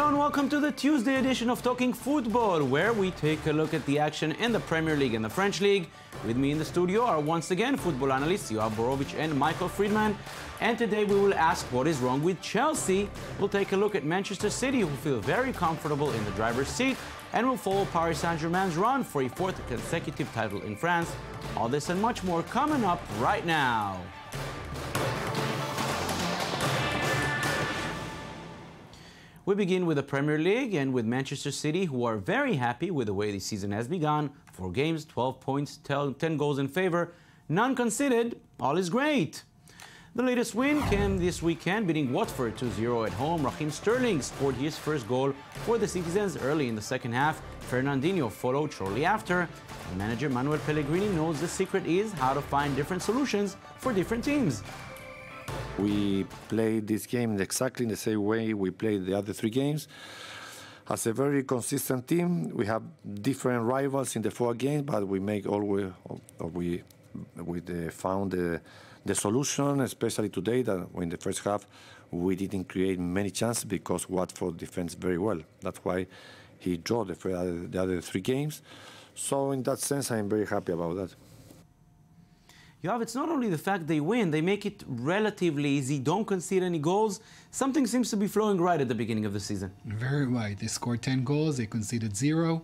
Hello and welcome to the Tuesday edition of Talking Football, where we take a look at the action in the Premier League and the French League. With me in the studio are once again football analysts Yoav Borovich and Michael Friedman. And today we will ask what is wrong with Chelsea. We'll take a look at Manchester City, who feel very comfortable in the driver's seat, and we'll follow Paris Saint-Germain's run for a fourth consecutive title in France. All this and much more coming up right now. We begin with the Premier League and with Manchester City, who are very happy with the way the season has begun. 4 games, 12 points, 10 goals in favor, none conceded. All is great. The latest win came this weekend, beating Watford 2-0 at home. Raheem Sterling scored his first goal for the citizens early in the second half. Fernandinho followed shortly after. And manager Manuel Pellegrini knows the secret is how to find different solutions for different teams. We played this game exactly in the same way we played the other 3 games. As a very consistent team, we have different rivals in the 4 games, but we make always we found the solution, especially today, that in the first half we didn't create many chances because Watford defends very well. That's why he drew the other 3 games. So in that sense, I'm very happy about that. Yoav, it's not only the fact they win, they make it relatively easy, don't concede any goals. Something seems to be flowing right at the beginning of the season. Very right. They scored 10 goals, they conceded 0.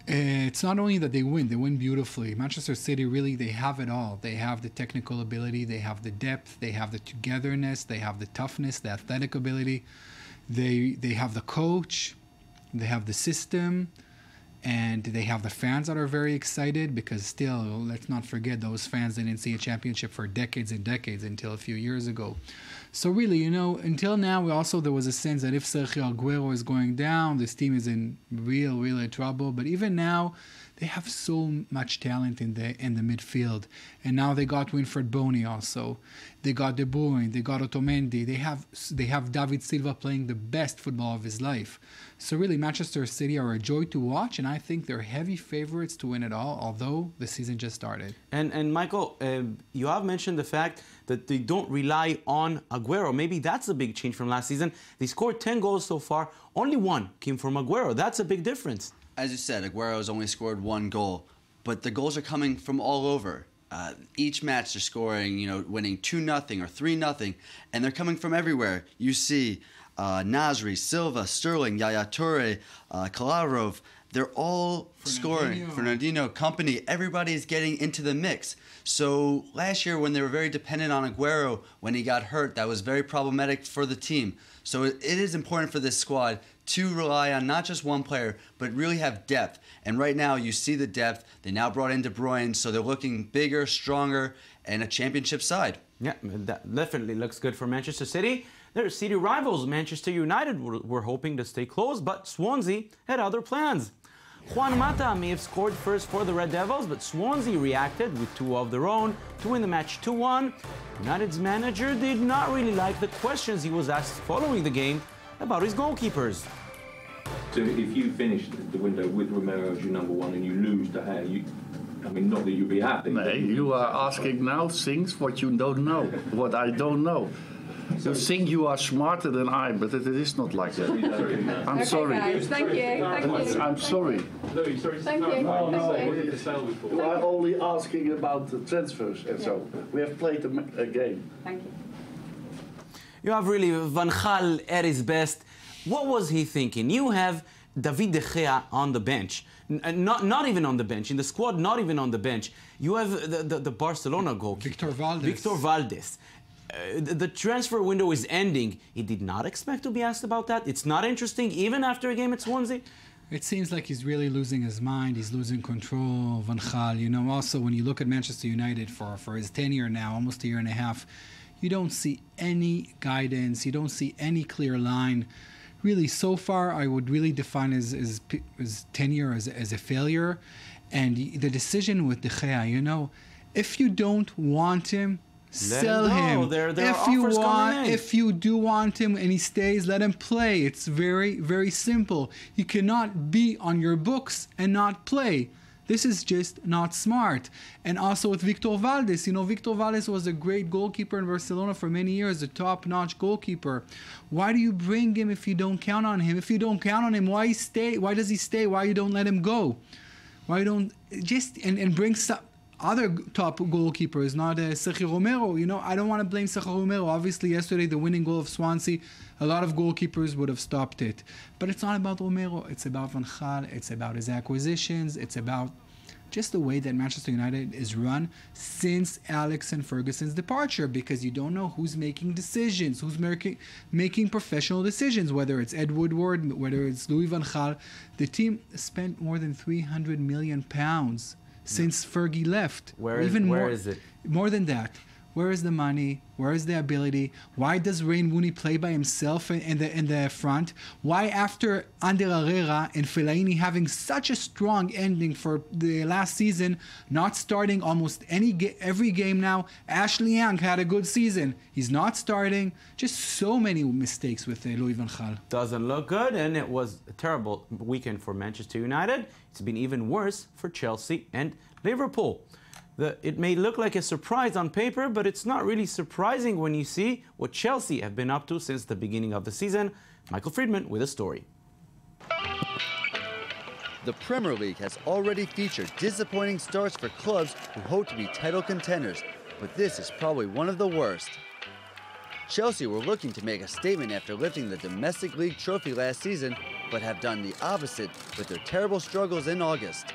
It's not only that they win beautifully. Manchester City, really, they have it all. They have the technical ability, they have the depth, they have the togetherness, they have the toughness, the athletic ability. They have the coach, they have the system, and they have the fans that are very excited because still, let's not forget, those fans didn't see a championship for decades and decades until a few years ago. So really, you know, until now, there was a sense that if Sergio Aguero is going down, this team is in real trouble. But even now, they have so much talent in the midfield. And now they got Winfred Boney also. They got De Bruyne, they got Otamendi. They have David Silva playing the best football of his life. So really, Manchester City are a joy to watch, and I think they're heavy favorites to win it all, although the season just started. And Michael, you have mentioned the fact that they don't rely on Aguero. Maybe that's a big change from last season. They scored 10 goals so far. Only 1 came from Aguero. That's a big difference. As you said, Aguero has only scored 1 goal, but the goals are coming from all over. Each match they're scoring, winning 2-0 or 3-0, and they're coming from everywhere. You see Nasri, Silva, Sterling, Yaya Toure, Kolarov, they're all scoring. Fernandinho, company, everybody's getting into the mix. So last year when they were very dependent on Aguero, when he got hurt, that was very problematic for the team. So it is important for this squad to rely on not just one player, but really have depth. And right now you see the depth. They now brought in De Bruyne, so they're looking bigger, stronger, and a championship side. Yeah, that definitely looks good for Manchester City. Their city rivals, Manchester United, were hoping to stay close, but Swansea had other plans. Juan Mata may have scored first for the Red Devils, but Swansea reacted with 2 of their own to win the match 2-1. United's manager did not really like the questions he was asked following the game about his goalkeepers. So if you finish the window with Romero as your number 1 and you lose De Gea, not that you'll be happy. No, you are asking now things what you don't know, what I don't know. You think you are smarter than I, but it is not like that. I'm sorry. Guys, thank you. I'm sorry. Thank you. You are only asking about the transfers and so. We have played a game. Thank you. You have really Van Gaal at his best. What was he thinking? You have David De Gea on the bench. Not even on the bench. In the squad, not even on the bench. You have the Barcelona goalkeeper. Victor Valdes. The transfer window is ending. He did not expect to be asked about that. It's not interesting, even after a game at Swansea. It seems like he's really losing his mind. He's losing control, Van Gaal. Also, when you look at Manchester United for his tenure now, almost a year and a half, you don't see any guidance. You don't see any clear line. Really, so far, I would really define his tenure as a failure. And the decision with De Gea, if you don't want him, sell him. If you do want him and he stays, let him play. It's very, very simple. You cannot be on your books and not play. This is just not smart. And also with Victor Valdes, Victor Valdes was a great goalkeeper in Barcelona for many years, a top-notch goalkeeper. Why do you bring him if you don't count on him? If you don't count on him, why does he stay? Why you don't let him go? Why you don't just and bring some other top goalkeepers, not Sergio Romero? I don't want to blame Sergio Romero. Obviously, yesterday, the winning goal of Swansea, a lot of goalkeepers would have stopped it. But it's not about Romero. It's about Van Gaal. It's about his acquisitions. It's about just the way that Manchester United is run since Alex and Ferguson's departure, because you don't know who's making decisions, who's making professional decisions, whether it's Ed Woodward, whether it's Louis Van Gaal. The team spent more than £300 million since Fergie left. Where is it? More than that. Where is the money? Where is the ability? Why does Wayne Rooney play by himself in the front? Why, after Ander Herrera and Fellaini having such a strong ending for the last season, not starting almost every game now? Ashley Young had a good season. He's not starting. Just so many mistakes with Louis van Gaal. Doesn't look good, and it was a terrible weekend for Manchester United. It's been even worse for Chelsea and Liverpool. It may look like a surprise on paper, but it's not really surprising when you see what Chelsea have been up to since the beginning of the season. Michael Friedman with a story. The Premier League has already featured disappointing starts for clubs who hope to be title contenders, but this is probably one of the worst. Chelsea were looking to make a statement after lifting the domestic league trophy last season, but have done the opposite with their terrible struggles in August.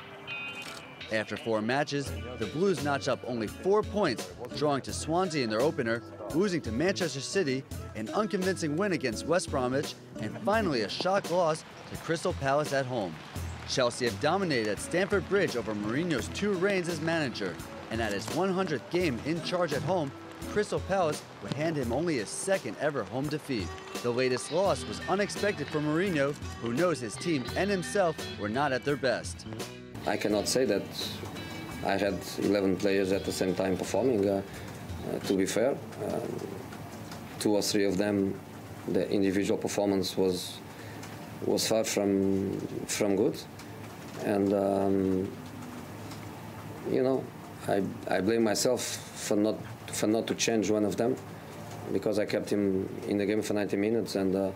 After 4 matches, the Blues notch up only 4 points, drawing to Swansea in their opener, losing to Manchester City, an unconvincing win against West Bromwich, and finally a shock loss to Crystal Palace at home. Chelsea have dominated at Stamford Bridge over Mourinho's 2 reigns as manager, and at his 100th game in charge at home, Crystal Palace would hand him only his 2nd ever home defeat. The latest loss was unexpected for Mourinho, who knows his team and himself were not at their best. I cannot say that I had 11 players at the same time performing. To be fair, 2 or 3 of them, the individual performance was far from good, and I blame myself for not to change one of them, because I kept him in the game for 90 minutes, and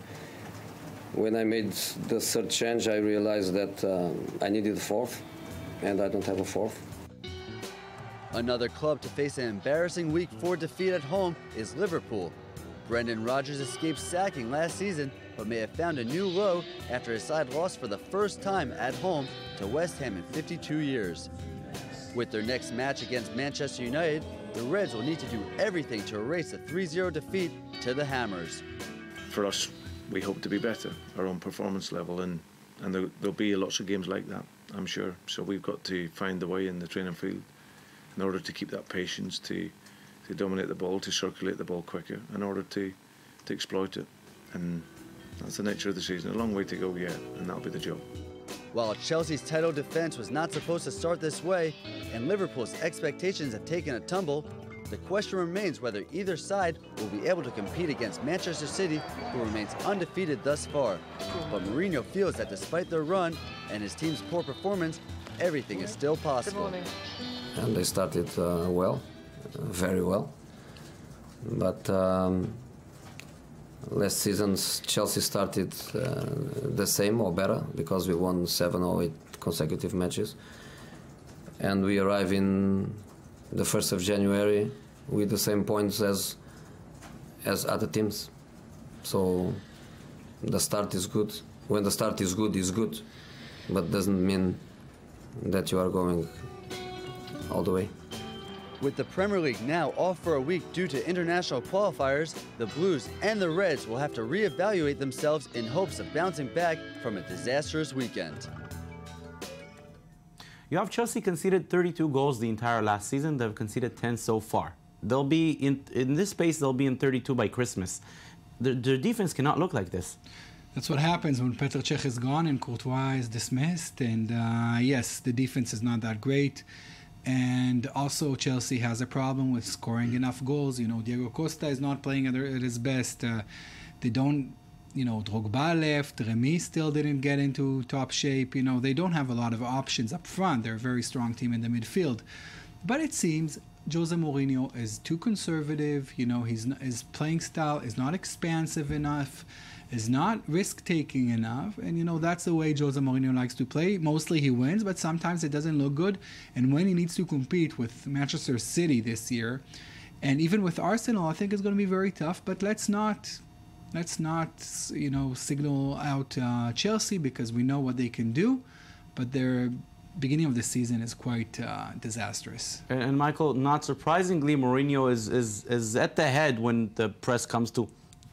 when I made the 3rd change, I realized that I needed a 4th. And I don't have a 4th. Another club to face an embarrassing Week 4 defeat at home is Liverpool. Brendan Rodgers escaped sacking last season, but may have found a new low after his side lost for the first time at home to West Ham in 52 years. With their next match against Manchester United, the Reds will need to do everything to erase a 3-0 defeat to the Hammers. For us, we hope to be better, our own performance level, and there'll be lots of games like that, I'm sure. So we've got to find the way in the training field in order to keep that patience, to dominate the ball, to circulate the ball quicker, in order to exploit it. And that's the nature of the season. A long way to go yet, and that'll be the job. While Chelsea's title defense was not supposed to start this way, and Liverpool's expectations have taken a tumble, the question remains whether either side will be able to compete against Manchester City, who remains undefeated thus far. But Mourinho feels that despite their run and his team's poor performance, everything is still possible. Good morning. And they started well, very well. But last season Chelsea started the same or better, because we won 7 or 8 consecutive matches. And we arrive in the 1st of January with the same points as other teams. So the start is good. When the start is good, but doesn't mean that you are going all the way. With the Premier League now off for a week due to international qualifiers, the Blues and the Reds will have to reevaluate themselves in hopes of bouncing back from a disastrous weekend. You have Chelsea conceded 32 goals the entire last season. They've conceded 10 so far. They'll be in this pace. They'll be in 32 by Christmas. Their defense cannot look like this. That's what happens when Petr Cech is gone and Courtois is dismissed. And yes, the defense is not that great. And also Chelsea has a problem with scoring enough goals. You know, Diego Costa is not playing at his best. They don't Drogba left, Remy still didn't get into top shape. They don't have a lot of options up front. They're a very strong team in the midfield. But it seems Jose Mourinho is too conservative. His playing style is not expansive enough, is not risk-taking enough. And, that's the way Jose Mourinho likes to play. Mostly he wins, but sometimes it doesn't look good. And when he needs to compete with Manchester City this year, and even with Arsenal, I think it's going to be very tough. But let's not signal out Chelsea, because we know what they can do, but their beginning of the season is quite disastrous. And Michael, not surprisingly, Mourinho is at the head when the press comes to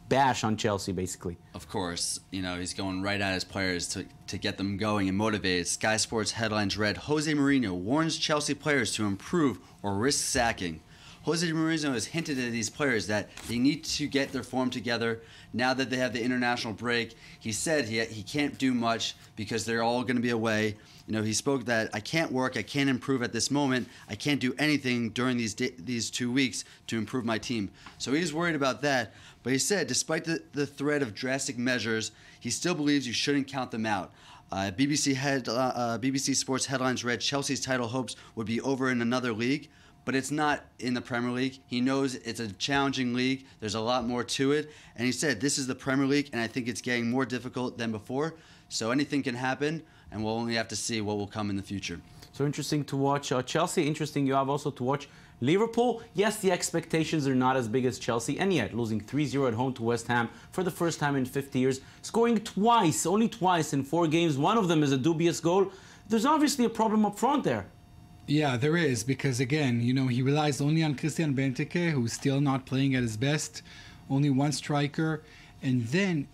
bash on Chelsea, basically. Of course, he's going right at his players to get them going and motivated. Sky Sports headlines read, Jose Mourinho warns Chelsea players to improve or risk sacking. Jose Mourinho has hinted at these players that they need to get their form together now that they have the international break. He said he can't do much because they're all going to be away. He spoke that I can't work, I can't improve at this moment, I can't do anything during these 2 weeks to improve my team. So he's worried about that. But he said, despite the threat of drastic measures, he still believes you shouldn't count them out. BBC Sports headlines read, Chelsea's title hopes would be over in another league. But it's not in the Premier League. He knows it's a challenging league. There's a lot more to it. And he said, this is the Premier League, and I think it's getting more difficult than before. So anything can happen, and we'll only have to see what will come in the future. So interesting to watch Chelsea. Interesting you have also to watch Liverpool. Yes, the expectations are not as big as Chelsea, and yet losing 3-0 at home to West Ham for the first time in 50 years. Scoring only twice in 4 games. One of them is a dubious goal. There's obviously a problem up front there. Yeah, there is, because again, he relies only on Christian Benteke, who's still not playing at his best, only one striker, and then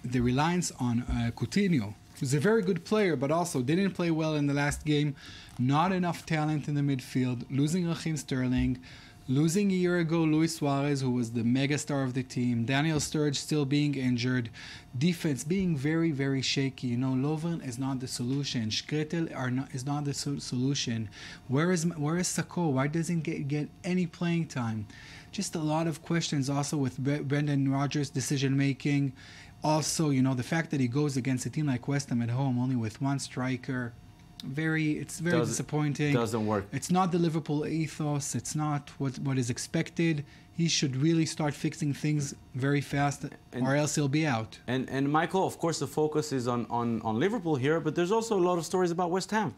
the reliance on Coutinho, who's a very good player, but also didn't play well in the last game, not enough talent in the midfield, losing Raheem Sterling, losing a year ago Luis Suarez, who was the megastar of the team, Daniel Sturridge still being injured, defense being very, very shaky. Lovren is not the solution. Škrtel is not the solution. Where is Sako? Why doesn't he get any playing time? Just a lot of questions also with Brendan Rodgers' decision-making. Also, the fact that he goes against a team like West Ham at home only with one striker. It's very disappointing. Doesn't work. It's not the Liverpool ethos. It's not what is expected. He should really start fixing things very fast, or else he'll be out. And Michael, of course, the focus is on Liverpool here, but there's also a lot of stories about West Ham.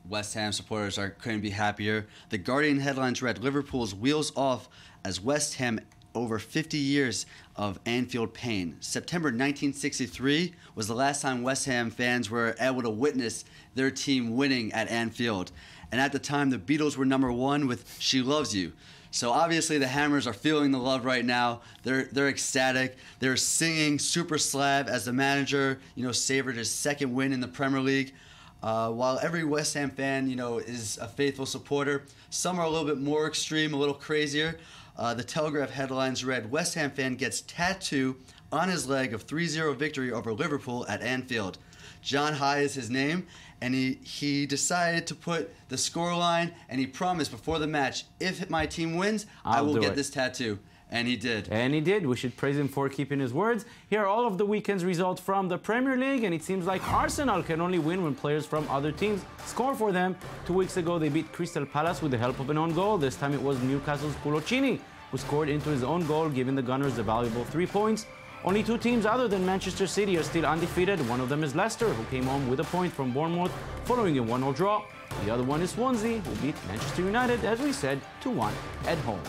West Ham supporters couldn't be happier. The Guardian headlines read, Liverpool's wheels off as West Ham over 50 years of Anfield pain. September 1963 was the last time West Ham fans were able to witness their team winning at Anfield. And at the time, the Beatles were #1 with She Loves You. So obviously the Hammers are feeling the love right now. They're ecstatic. They're singing Super Slab as the manager, savored his second win in the Premier League. While every West Ham fan, is a faithful supporter, some are a little bit more extreme, a little crazier. The Telegraph headlines read, West Ham fan gets tattoo on his leg of 3-0 victory over Liverpool at Anfield. John High is his name, and he decided to put the scoreline, and he promised before the match, if my team wins, I will get this tattoo. And he did. And he did. We should praise him for keeping his words. Here are all of the weekend's results from the Premier League, and it seems like Arsenal can only win when players from other teams score for them. 2 weeks ago, they beat Crystal Palace with the help of an own goal. This time it was Newcastle's Pulocini who scored into his own goal, giving the Gunners the valuable 3 points. Only 2 teams other than Manchester City are still undefeated. One of them is Leicester, who came home with a point from Bournemouth following a 1-0 draw. The other one is Swansea, who beat Manchester United, as we said, 2-1 at home.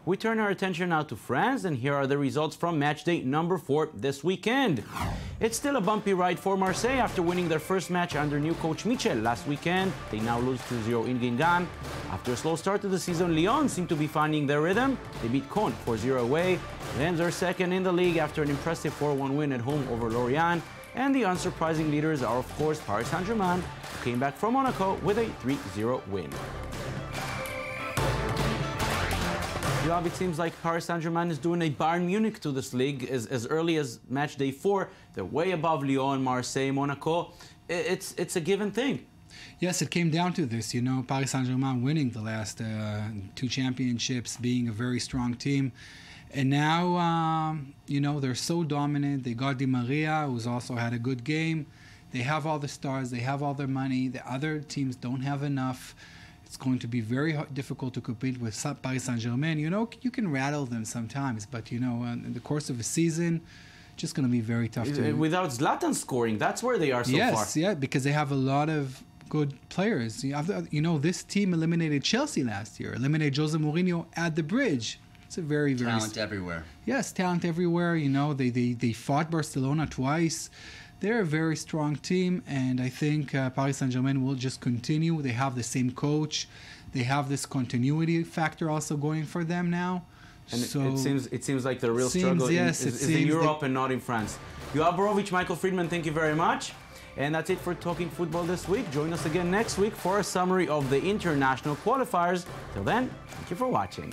We turn our attention now to France, and here are the results from matchday number 4 this weekend. It's still a bumpy ride for Marseille after winning their first match under new coach Michel last weekend. They now lose 2-0 in Guingamp. After a slow start to the season, Lyon seem to be finding their rhythm. They beat Caen 4-0 away. Rennes are second in the league after an impressive 4-1 win at home over Lorient. And the unsurprising leaders are, of course, Paris Saint-Germain, who came back from Monaco with a 3-0 win. Yoav, it seems like Paris Saint-Germain is doing a Bayern Munich to this league as early as match day 4. They're way above Lyon, Marseille, Monaco. It's a given thing. Yes, it came down to this. Paris Saint-Germain winning the last 2 championships, being a very strong team. And now, they're so dominant. They got Di Maria, who's also had a good game. They have all the stars. They have all their money. The other teams don't have enough. It's going to be very difficult to compete with Paris Saint-Germain. You can rattle them sometimes, but, in the course of a season, just going to be very tough to... Without Zlatan scoring, that's where they are so far. Yes, yeah, because they have a lot of good players. This team eliminated Chelsea last year, eliminated Jose Mourinho at the bridge. It's a very, very... Talent everywhere. Yes, talent everywhere. They fought Barcelona twice. They're a very strong team, and I think Paris Saint-Germain will just continue. They have the same coach. They have this continuity factor also going for them now. And so it seems like the real struggle is in Europe and not in France. Yoav Borovic, Michael Friedman, thank you very much. And that's it for Talking Football this week. Join us again next week for a summary of the international qualifiers. Till then, thank you for watching.